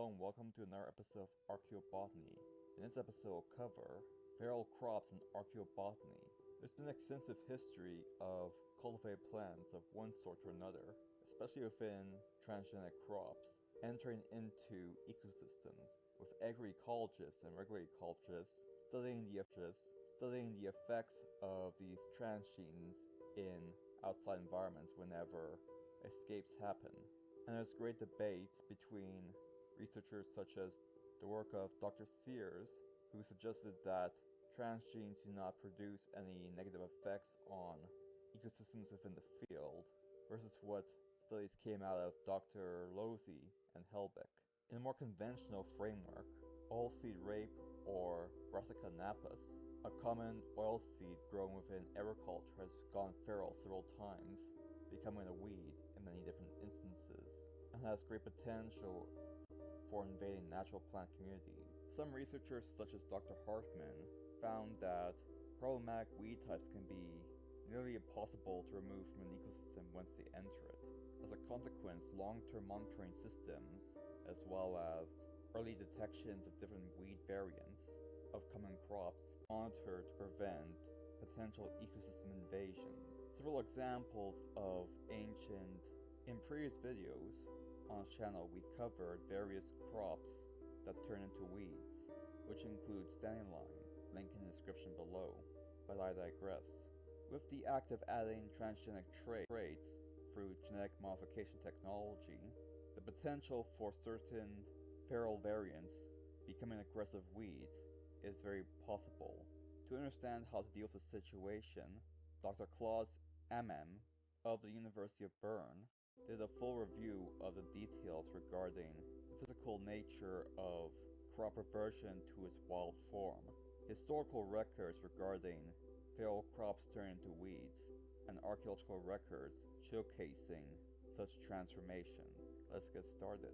Hello and welcome to another episode of Archaeobotany. In this episode, we'll cover feral crops and archaeobotany. There's been extensive history of cultivated plants of one sort or another, especially within transgenic crops, entering into ecosystems, with agroecologists and regular ecologists studying the effects of these transgenes in outside environments whenever escapes happen. And there's great debates between researchers such as the work of Dr. Sears, who suggested that transgenes do not produce any negative effects on ecosystems within the field, versus what studies came out of Dr. Losey and Helbeck. In a more conventional framework, oilseed rape, or Brassica napus, a common oilseed grown within agriculture, has gone feral several times, becoming a weed in many different instances, and has great potential for invading natural plant communities. Some researchers, such as Dr. Hartman, found that problematic weed types can be nearly impossible to remove from an ecosystem once they enter it. As a consequence, long-term monitoring systems, as well as early detections of different weed variants of common crops, monitor to prevent potential ecosystem invasions. Several examples of in previous videos on this channel, we covered various crops that turn into weeds, which includes dandelion, link in the description below, but I digress. With the act of adding transgenic traits through genetic modification technology, the potential for certain feral variants becoming aggressive weeds is very possible. To understand how to deal with the situation, Dr. Klaus Ammem of the University of Bern did a full review of the details regarding the physical nature of crop reversion to its wild form, historical records regarding feral crops turning into weeds, and archaeological records showcasing such transformations. Let's get started.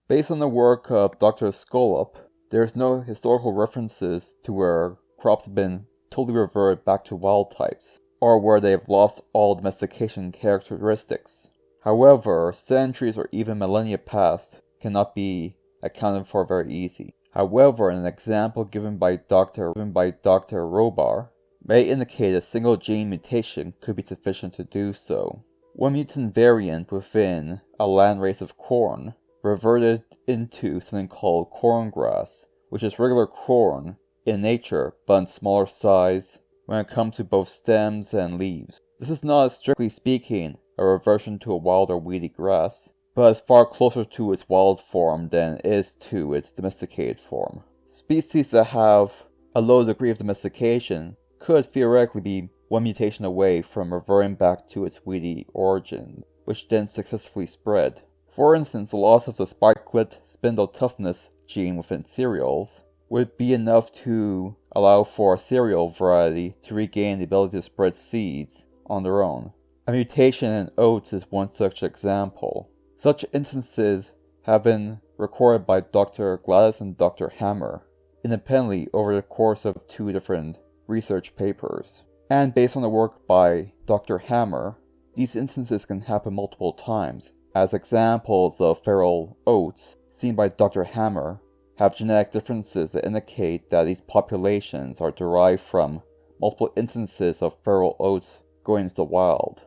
Based on the work of Dr. Skolop, there's no historical references to where crops have been totally reverted back to wild types, or where they have lost all domestication characteristics. However, centuries or even millennia past cannot be accounted for very easy. However, an example given by Dr. Robar may indicate a single gene mutation could be sufficient to do so. One mutant variant within a landrace of corn reverted into something called corngrass, which is regular corn in nature but in smaller size when it comes to both stems and leaves. This is not, strictly speaking, a reversion to a wild or weedy grass, but is far closer to its wild form than it is to its domesticated form. Species that have a low degree of domestication could theoretically be one mutation away from reverting back to its weedy origin, which then successfully spread. For instance, the loss of the spikelet spindle toughness gene within cereals would be enough to allow for a cereal variety to regain the ability to spread seeds on their own. A mutation in oats is one such example. Such instances have been recorded by Dr. Gladys and Dr. Hammer independently over the course of 2 different research papers. And based on the work by Dr. Hammer, these instances can happen multiple times. As examples of feral oats seen by Dr. Hammer have genetic differences that indicate that these populations are derived from multiple instances of feral oats going into the wild.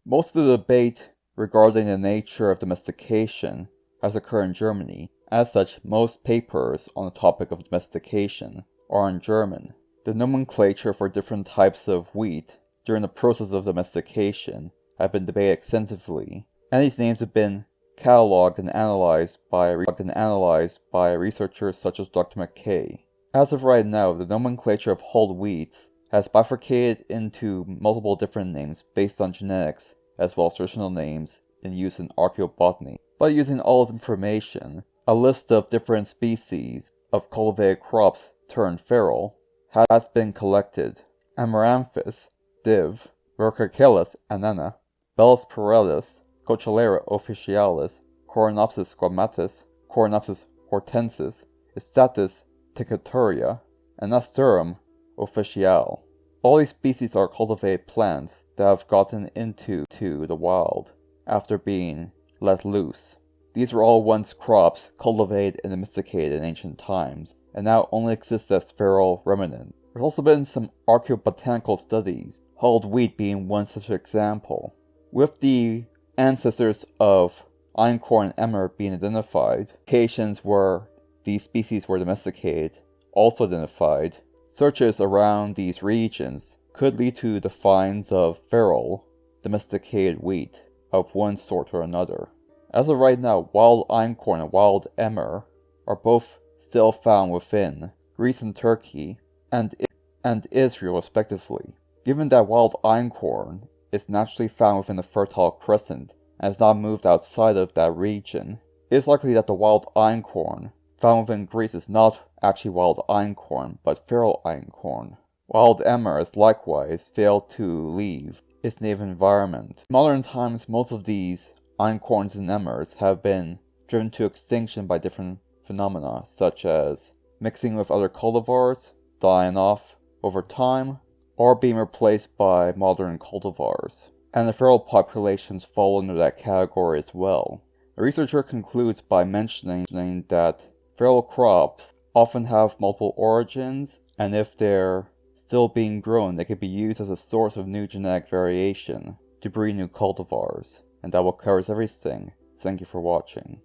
Most of the debate regarding the nature of domestication has occurred in Germany. As such, most papers on the topic of domestication are in German. The nomenclature for different types of wheat during the process of domestication have been debated extensively, and these names have been cataloged and analyzed by researchers such as Dr. McKay. As of right now, the nomenclature of hulled wheats has bifurcated into multiple different names based on genetics, as well as traditional names in use in archaeobotany. By using all this information, a list of different species of cultivated crops turned feral has been collected. Amaranthus, Div, Vercacelis anana, Bellus perennis, Cochlearia officinalis, Coronopsis squamatus, Coronopsis hortensis, Isatis ticatoria, and Nasturtium officiale. All these species are cultivated plants that have gotten into the wild, after being let loose. These were all once crops cultivated and domesticated in ancient times, and now only exist as feral remnants. There's also been some archaeobotanical studies, hulled wheat being one such example. With the ancestors of einkorn and emmer being identified, locations where these species were domesticated also identified, searches around these regions could lead to the finds of feral, domesticated wheat of one sort or another. As of right now, wild einkorn and wild emmer are both still found within Greece and Turkey and Israel respectively. Given that wild einkorn is naturally found within the Fertile Crescent and has not moved outside of that region, it is likely that the wild einkorn found within Greece is not actually wild einkorn, but feral einkorn. Wild emmer has likewise failed to leave its native environment. In modern times, most of these einkorns and emmers have been driven to extinction by different phenomena, such as mixing with other cultivars, dying off over time, or being replaced by modern cultivars. And the feral populations fall under that category as well. The researcher concludes by mentioning that feral crops often have multiple origins, and if they're still being grown, they can be used as a source of new genetic variation to breed new cultivars. And that will covers everything. Thank you for watching.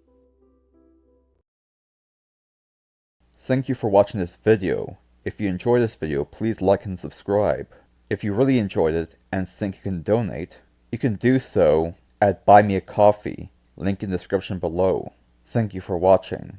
Thank you for watching this video. If you enjoyed this video, please like and subscribe. If you really enjoyed it and think you can donate, you can do so at Buy Me a Coffee, link in the description below. Thank you for watching.